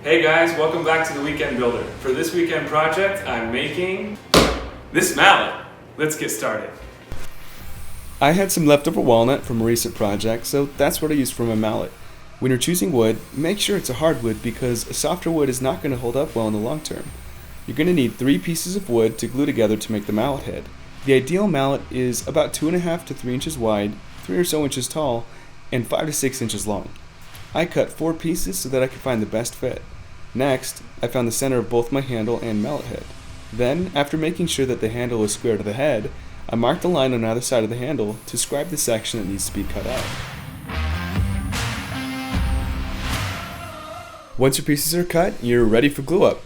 Hey guys, welcome back to the Weekend Builder. For this weekend project, I'm making this mallet. Let's get started. I had some leftover walnut from a recent project, so that's what I used for my mallet. When you're choosing wood, make sure it's a hardwood because a softer wood is not going to hold up well in the long term. You're going to need 3 pieces of wood to glue together to make the mallet head. The ideal mallet is about 2.5 to 3 inches wide, 3 or so inches tall, and 5 to 6 inches long. I cut 4 pieces so that I could find the best fit. Next, I found the center of both my handle and mallet head. Then, after making sure that the handle is square to the head, I marked a line on either side of the handle to describe the section that needs to be cut out. Once your pieces are cut, you're ready for glue up.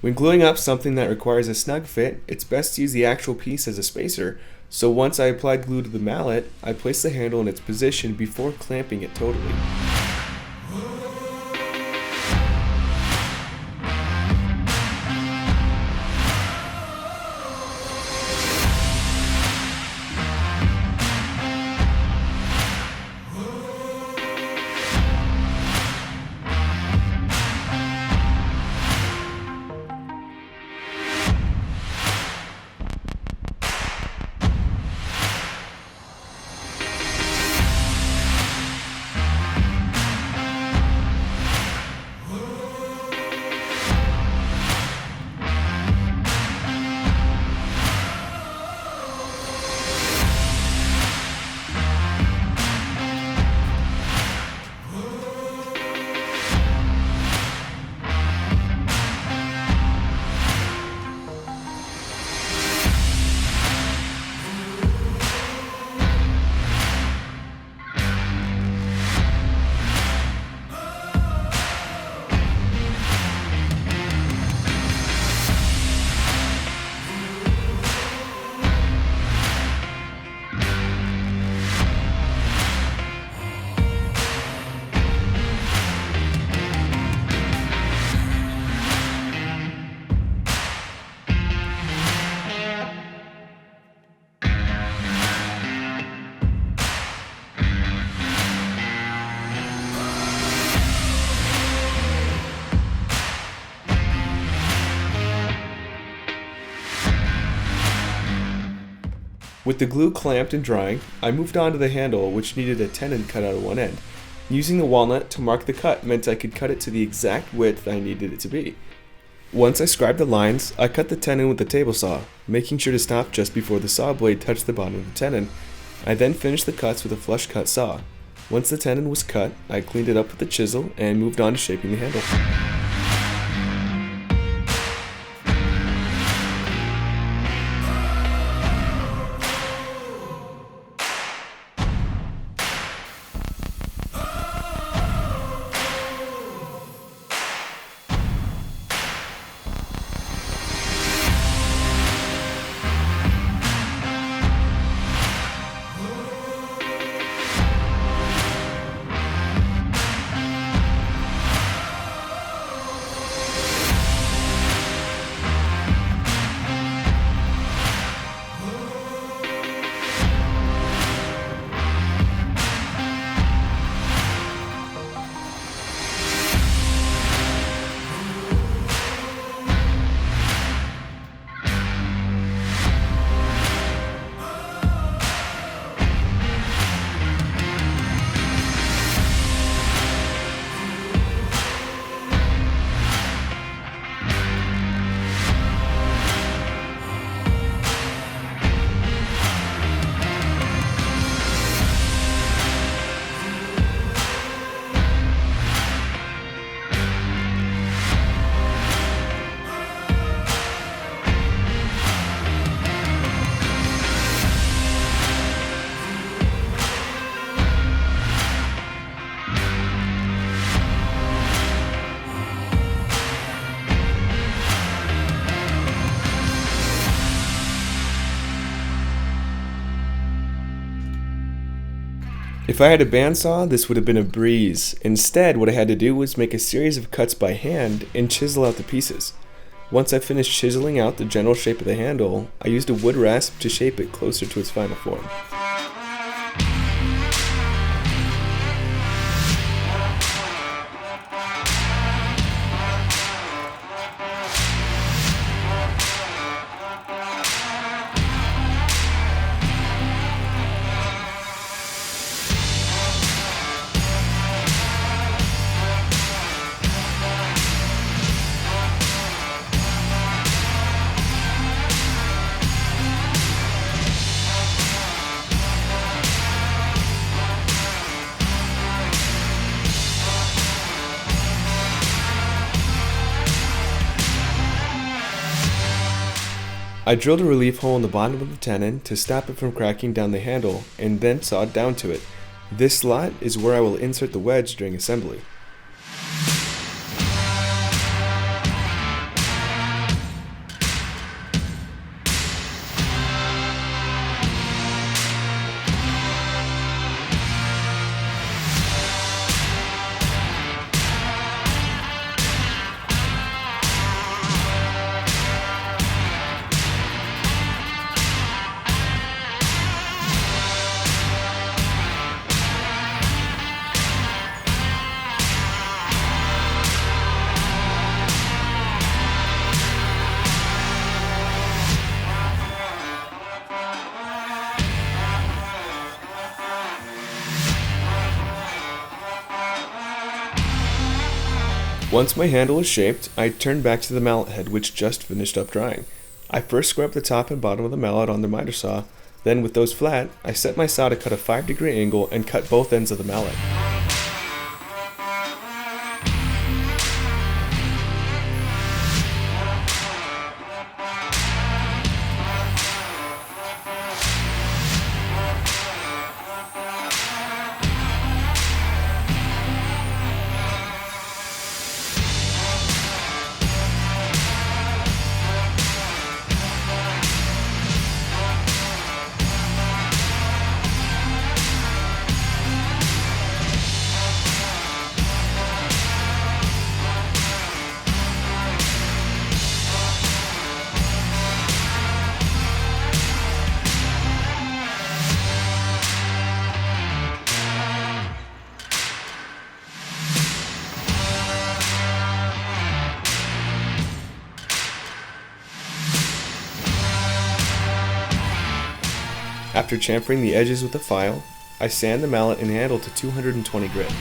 When gluing up something that requires a snug fit, it's best to use the actual piece as a spacer, so once I applied glue to the mallet, I placed the handle in its position before clamping it totally. With the glue clamped and drying, I moved on to the handle, which needed a tenon cut out of one end. Using the walnut to mark the cut meant I could cut it to the exact width I needed it to be. Once I scribed the lines, I cut the tenon with the table saw, making sure to stop just before the saw blade touched the bottom of the tenon. I then finished the cuts with a flush cut saw. Once the tenon was cut, I cleaned it up with a chisel and moved on to shaping the handle. If I had a bandsaw, this would have been a breeze. Instead, what I had to do was make a series of cuts by hand and chisel out the pieces. Once I finished chiseling out the general shape of the handle, I used a wood rasp to shape it closer to its final form. I drilled a relief hole in the bottom of the tenon to stop it from cracking down the handle and then sawed down to it. This slot is where I will insert the wedge during assembly. Once my handle is shaped, I turn back to the mallet head, which just finished up drying. I first scrub the top and bottom of the mallet on the miter saw, then with those flat, I set my saw to cut a 5-degree angle and cut both ends of the mallet. After chamfering the edges with a file, I sand the mallet and handle to 220 grit.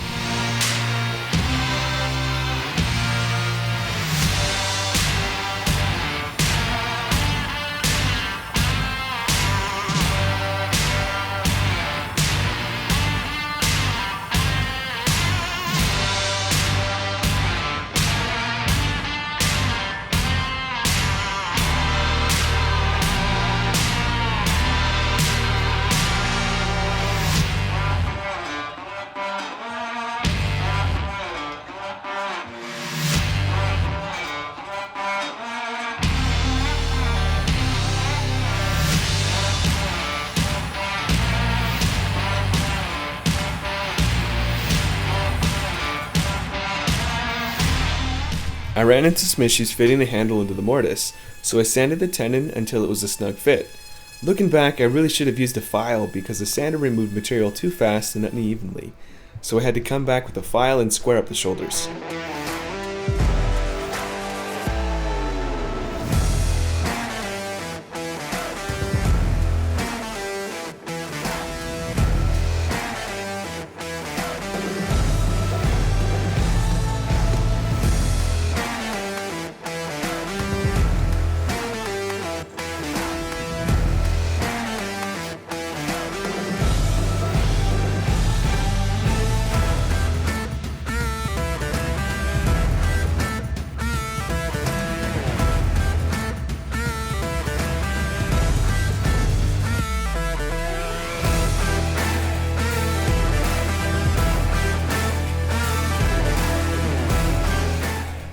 I ran into some issues fitting the handle into the mortise, so I sanded the tenon until it was a snug fit. Looking back, I really should have used a file because the sander removed material too fast and unevenly, so I had to come back with a file and square up the shoulders.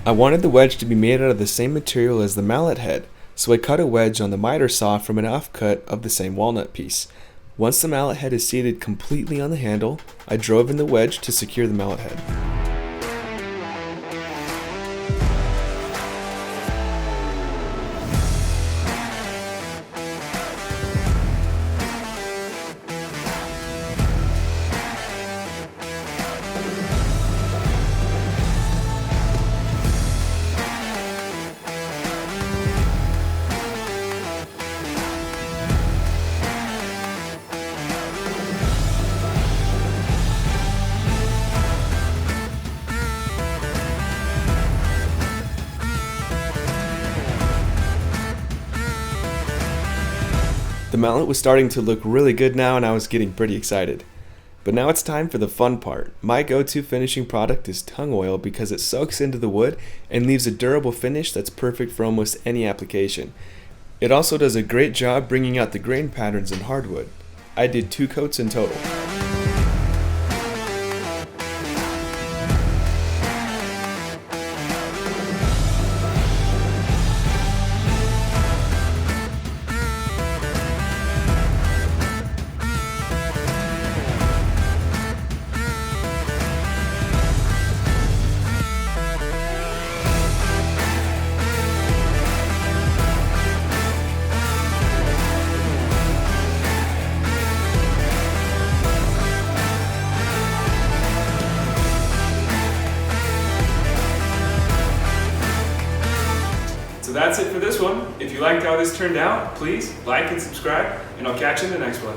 I wanted the wedge to be made out of the same material as the mallet head, so I cut a wedge on the miter saw from an offcut of the same walnut piece. Once the mallet head is seated completely on the handle, I drove in the wedge to secure the mallet head. The mallet was starting to look really good now and I was getting pretty excited. But now it's time for the fun part. My go-to finishing product is tung oil because it soaks into the wood and leaves a durable finish that's perfect for almost any application. It also does a great job bringing out the grain patterns in hardwood. I did 2 coats in total. So that's it for this one. If you liked how this turned out, please like and subscribe, and I'll catch you in the next one.